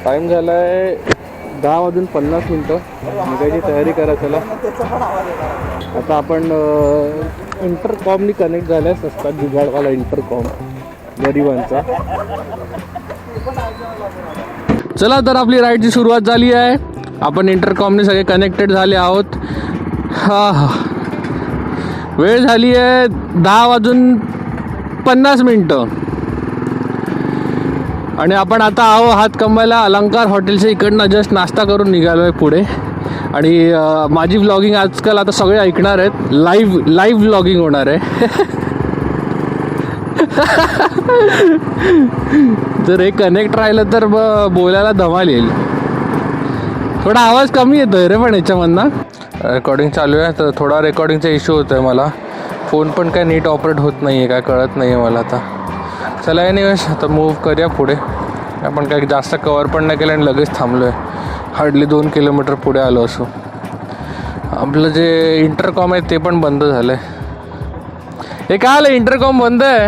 Time झालाय 10:50 निघायची तयारी करा. चला आता आपण इंटरकॉमनी कनेक्ट झाल्यास असतात जुगाडवाला इंटरकॉम गरिबांचा. चला तर आपली राईडची सुरुवात झाली आहे. आपण इंटरकॉमने सगळे कनेक्टेड झाले आहोत. हा वेळ झाली आहे 10:50 आणि आपण आता आहो हात कमवायला अलंकार हॉटेलच्या इकडनं जस्ट नाश्ता करून निघालो आहे पुढे. आणि माझी व्लॉगिंग आजकाल आता सगळे ऐकणार आहेत. लाईव्ह व्लॉगिंग होणार आहे. जर हे कनेक्ट राहिलं तर बोलायला धमाल येईल. थोडा आवाज कमी येतोय रे पण याच्यामधनं. रेकॉर्डिंग चालू आहे तर थोडा रेकॉर्डिंगचा इश्यू होतोय मला. फोन पण काय नीट ऑपरेट होत नाही आहे, काय कळत नाही आहे मला आता. चला एनिवेज आता मूव्ह करूया पुढे. आपण काय जास्त कवर पण नाही केलं आणि लगेच थांबलो आहे. हार्डली 2 किलोमीटर पुढे आलो असो. आपलं जे इंटरकॉम आहे ते पण बंद झालं आहे. हे काय आलं इंटरकॉम बंद आहे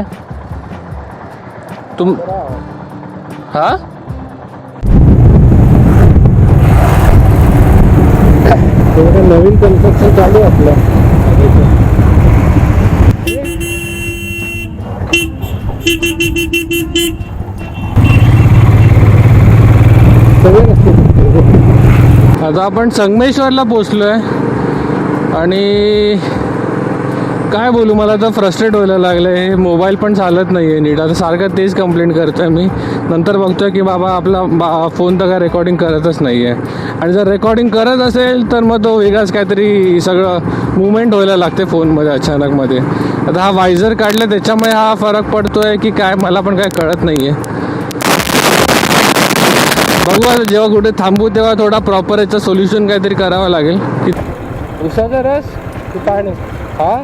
हा नवीन कन्स्ट्रक्शन चालू आहे आपलं. आता आपण संगमेश्वरला पोचलोय आणि काय बोलू, मला आता फ्रस्ट्रेट व्हायला लागलंय. मोबाईल पण चालत नाही आहे नीट. आता सारखं तेच कंप्लेंट करतोय मी. नंतर बघतोय की बाबा आपला फोन तर काय रेकॉर्डिंग करतच नाही आहे. आणि जर रेकॉर्डिंग करत असेल तर मग तो वेगळाच काहीतरी सगळं मुवमेंट व्हायला लागते फोनमध्ये अचानकमध्ये. आता हा वायझर काढला त्याच्यामुळे हा फरक पडतोय की काय मला पण काय कळत नाही आहे. बघू आता जेव्हा कुठे थांबू तेव्हा थोडा प्रॉपर याचं सोल्युशन काहीतरी करावं लागेल. उसाचा रस की पाणी हा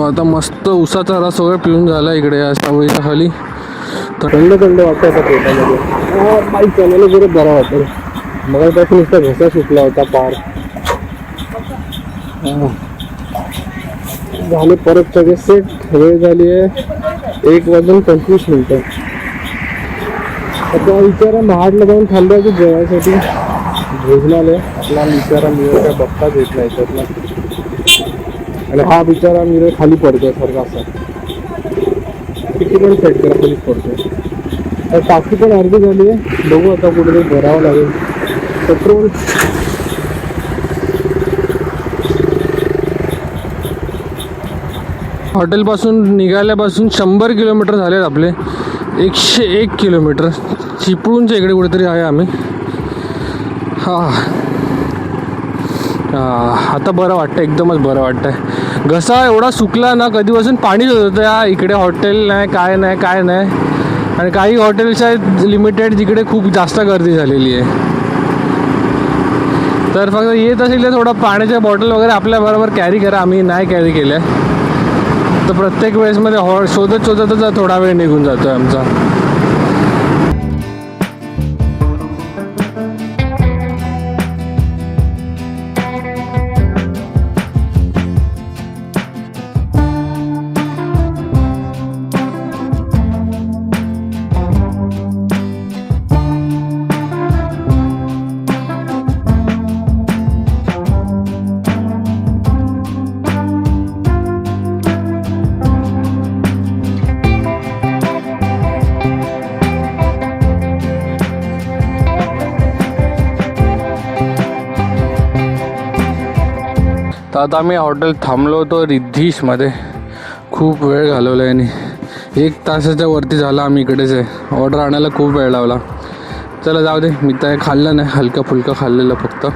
आता मस्त उसाचा रस वगैरे पिऊन झाला इकडे या सावळीच्या खाली. थंड वाटतं आता पोटामध्ये. बाईक चालवलं बरं बरा वाटतं. मगापासून नुसता घसा सुटला होता पार. झाले परत सगळे सेट. वेळ झाली आहे 1:25. आता विचारा महाडला जाऊन थांबल्या की जेवायसाठी भोजनालय आपला बिचारा मिळेल काय बघताच येत नाही त्यातला. आणि हा बिचारा मिरर खाली पडतोय सारखा असा. किती पण सेट करा खालीच पडतोय. टाकी पण अर्धी झाली आहे. बघू आता कुठेतरी भरावं लागेल पेट्रोल. हॉटेलपासून निघाल्यापासून 100 किलोमीटर झालेत आपले. 101 किलोमीटर चिपळूणच्या इकडे कुठेतरी आहे आम्ही. आता बरं वाटतं, एकदमच बरं वाटतंय. घसा एवढा सुकला ना कधीपासून पाणीच होतं या इकडे. हॉटेल नाही काय नाही. आणि काही हॉटेल्स आहेत लिमिटेड जिकडे खूप जास्त गर्दी झालेली आहे. तर फक्त येत असेल तर थोडं पाण्याच्या बॉटल वगैरे आपल्याबरोबर कॅरी करा. आम्ही नाही कॅरी केल्या तर प्रत्येक वेळेसमध्ये शोधतच थोडा वेळ निघून जातो आहे आमचा. तर आता आम्ही हॉटेल थांबलो होतो रिद्धीशमध्ये. खूप वेळ घालवला याने. 1 तासाच्या वरती झाला आम्ही इकडेच आहे. ऑर्डर आणायला खूप वेळ लावला. चला जाऊ दे, मी तर खाल्लं नाही, हलका फुलका खाल्लेलं फक्त.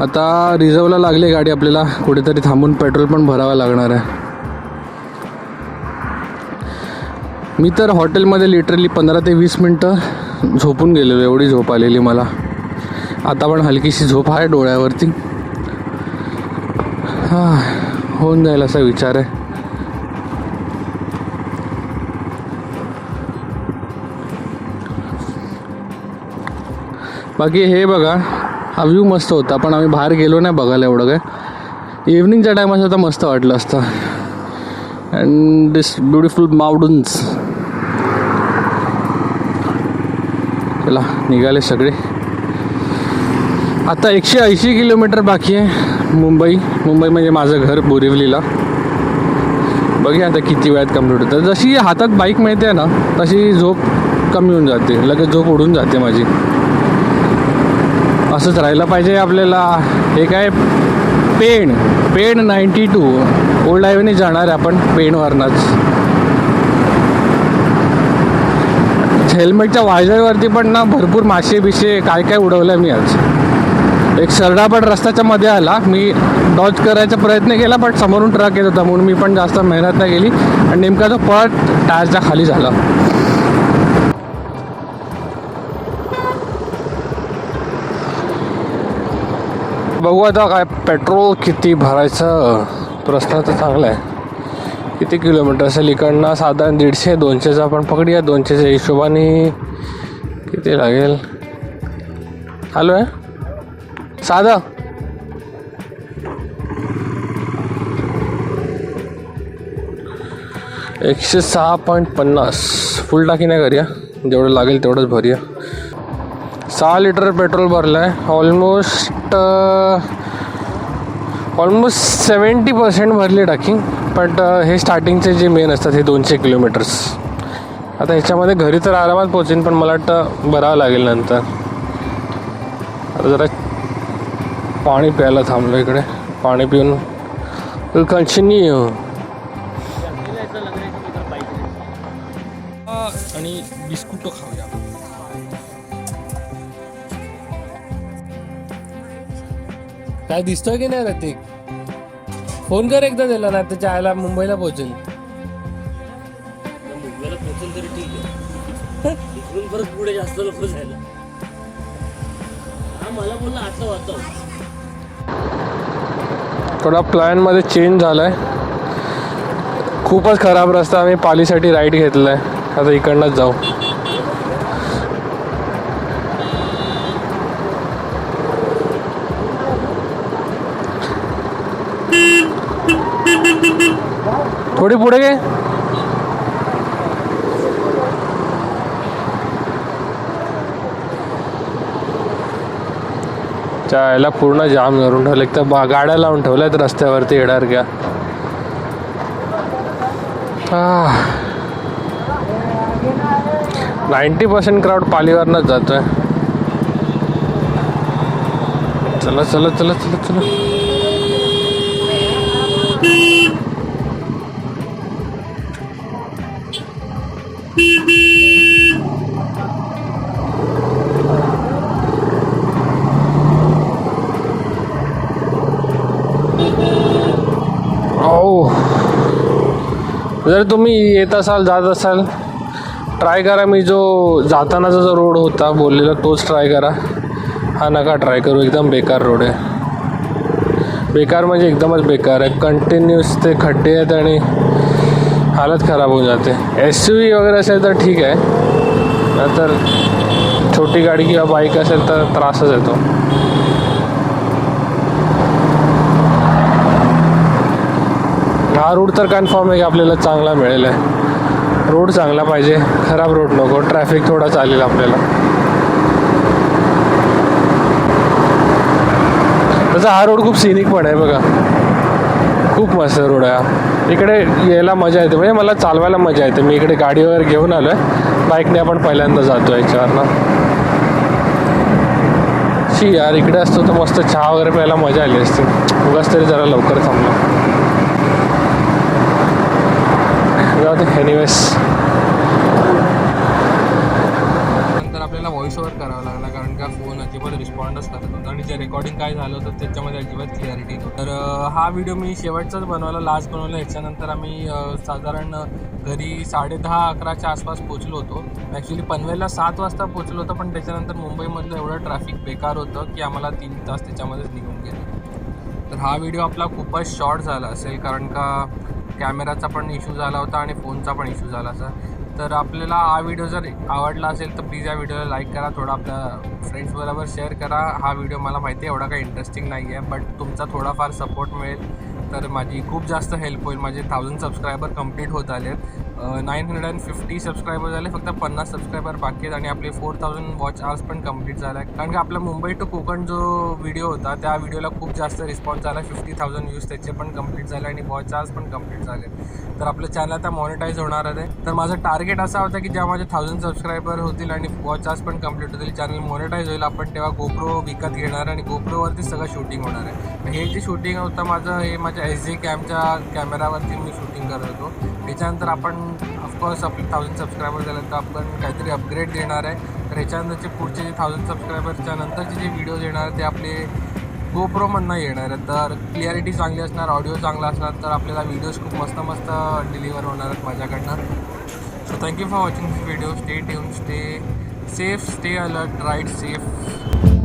आता रिझर्वला लागली गाडी आपल्याला. कुठेतरी थांबून पेट्रोल पण भरावं लागणार आहे. मी तर हॉटेलमध्ये लिटरली 15 ते 20 मिनटं झोपून गेलेलो. एवढी झोप आलेली मला. आता पण हलकीशी झोप आहे डोळ्यावरती. होऊन जाईल असा विचार आहे. बाकी हे बघा हा व्ह्यू मस्त होता, पण आम्ही बाहेर गेलो नाही बघायला एवढं काय. इव्हनिंगच्या टायमात होता मस्त वाटलं असतं. And this beautiful mountains. चला निघाले सगळे. आता 180 किलोमीटर बाकी आहे मुंबई म्हणजे माझं घर बोरिवलीला. बघूया आता किती वेळात कम्प्लीट होतं. जशी हातात बाईक मिळते ना तशी झोप कमी होऊन जाते, लगेच झोप उडून जाते माझी. असंच राहिलं पाहिजे आपल्याला. हे काय पेण 92 ओल्ड हायवेने जाणार आहे आपण पेणवरनंच. हेल्मेटच्या वायझरवरती पण ना भरपूर मासे बिशे काय काय उडवलं मी आज. एक सरडा पण रस्त्याच्या मध्ये आला, मी डॉज करायचा प्रयत्न केला पण समोरून ट्रक येत होता म्हणून मी पण जास्त मेहनत नाही केली आणि नेमका तो पळत टायरच्या खाली झाला. बघू आता काय पेट्रोल किती भरायचं प्रश्न तर चांगला आहे. किती किलोमीटर असेल इकडनं? साधारण 150-200चा आपण पकडूया. 200च्या हिशोबाने किती लागेल? हॅलो आहे साधा 106.50. फुल टाकी नाही करूया, जेवढं लागेल तेवढंच भरूया. 6 लिटर पेट्रोल भरलं आहे. ऑलमोस्ट 70% भरली टाकी. बट हे स्टार्टिंगचे जे मेन असतात हे 200 किलोमीटर्स. आता ह्याच्यामध्ये घरी तर आरामात पोहोचेन, पण मला वाटतं भरावं लागेल नंतर. आता जरा पाणी प्यायला थांबलो इकडे, पाणी पिऊन कंटिन्यू. आणि बिस्कुट खाऊया. काय दिसतोय की नाही रतिक? फोन कर एकदा दिला ना त्याच्या आयला मुंबईला पोहोचेल. मुंबईला पोहोचेल तरी ठीक आहे. इकडून परत पुढे जास्त लोक जायला. हा मला बोलला आटलं वाचव. थोडा प्लॅनमध्ये चेंज झाला आहे. खूपच खराब रस्ता. आम्ही पालीसाठी राईट घेतला आहे. आता इकडनंच जाऊ. थोडी पुढे गे. याला पूर्ण जाम करून ठेवलं. एक तर गाड्या लावून ठेवल्यात रस्त्यावरती येणार क्या. 90% क्राऊड पालीवरनंच जातोय. चला चला चला चला चला. जर तुम्ही येत असाल जात असाल ट्राय करा. मी जो जातानाचा जो रोड होता बोललेला तोच ट्राय करा. हा नका ट्राय करू, एकदम बेकार रोड आहे. बेकार म्हणजे एकदमच बेकार आहे. कंटिन्यूस ते खड्डे आहेत आणि हालत खराब होऊन जाते. SUV वगैरे असेल तर ठीक आहे, नाहीतर छोटी गाडी किंवा बाईक असेल तर त्रासच येतो. हा रूट तर कन्फर्म आहे की आपल्याला चांगला मिळेल आहे. रोड चांगला पाहिजे, खराब रोड नको. ट्रॅफिक थोडा चालेल आपल्याला. तसा हा रोड खूप सिनिक पण आहे बघा. खूप मस्त रोड आहे हा. इकडे यायला मजा येते, म्हणजे मला चालवायला मजा येते. मी इकडे गाडी वगैरे घेऊन आलो आहे. बाईकने आपण पहिल्यांदा जातो याच्यावरनं. शी यार, इकडे असतो तर मस्त चहा वगैरे प्यायला मजा आली असती. उगाच तरी जरा लवकर थांबलो. एनिवेज नंतर आपल्याला व्हॉइस ओव्हर करावा लागला, कारण का फोन अजिबात रिस्पॉन्डच करत नव्हता आणि जे रेकॉर्डिंग काय झालं होतं त्याच्यामध्ये अजिबात क्लिअरिटी नव्हती. तर हा व्हिडिओ मी शेवटचाच बनवायला, लास्ट बनवला. ह्याच्यानंतर आम्ही साधारण घरी 10:30-11च्या आसपास पोचलो होतो. ॲक्च्युली पनवेलला 7 वाजता पोचलो होतो, पण त्याच्यानंतर मुंबईमधलं एवढं ट्रॅफिक बेकार होतं की आम्हाला 3 तास त्याच्यामध्येच निघून गेले. तर हा व्हिडिओ आपला खूपच शॉर्ट झाला असेल, कारण का कॅमेराचा पण इश्यू झाला होता आणि फोनचा पण इश्यू झाला असा. तर आपल्याला हा व्हिडिओ जर आवडला असेल तर प्लीज या व्हिडिओला लाईक करा, थोडा आपल्या फ्रेंड्सबरोबर शेअर करा. हा व्हिडिओ मला माहिती आहे एवढा काही इंटरेस्टिंग नाही आहे, बट तुमचा थोडाफार सपोर्ट मिळेल तर माझी खूप जास्त हेल्प होईल. माझे 1000 सबस्क्रायबर कंप्लीट होत आले आहेत. 950 सबस्क्रायबर झाले, फक्त 50 सबस्क्रायबर बाकी आहेत आणि आपले 4000 वॉच आवर्स पण कंप्लीट झाला आहे. कारण की आपला मुंबई टू कोकण जो व्हिडिओ होता त्या व्हिडिओला खूप जास्त रिस्पॉन्स झाला. 50,000 व्ह्यूज त्याचे पण कंप्लीट झाले आणि वॉच आवर्स पण कंप्लीट झाले. तर आपलं चॅनल आता मॉनिटाईज होणार आहे. तर माझं टार्गेट असा होता की जेव्हा माझे 1000 सबस्क्रायबर होतील आणि वॉच आवर्स पण कंप्लीट होतील, चॅनल मॉनिटाईज होईल, आपण तेव्हा गोप्रो विकत घेणार आणि गोप्रोवरती सगळं शूटिंग होणार आहे. हे जे शूटिंग होतं माझं, हे माझ्या SJ कॅमच्या कॅमेरावरती मी शूटिंग करत होतो. त्याच्यानंतर आपण ऑफकोर्स आपले 1000 सबस्क्रायबर झाले तर आपण काहीतरी अपग्रेड देणार आहे. तर ह्याच्यानंतरचे पुढचे जे 1000 सबस्क्रायबरच्या नंतरचे जे व्हिडिओज येणार ते आपले गोप्रोमधनं येणार आहे. तर क्लिअरिटी चांगली असणार, ऑडिओ चांगला असणार, तर आपल्याला व्हिडिओज खूप मस्त मस्त डिलिव्हर होणार आहेत माझ्याकडनं. So thank you for watching this video. Stay tune, stay safe, stay alert, ride safe.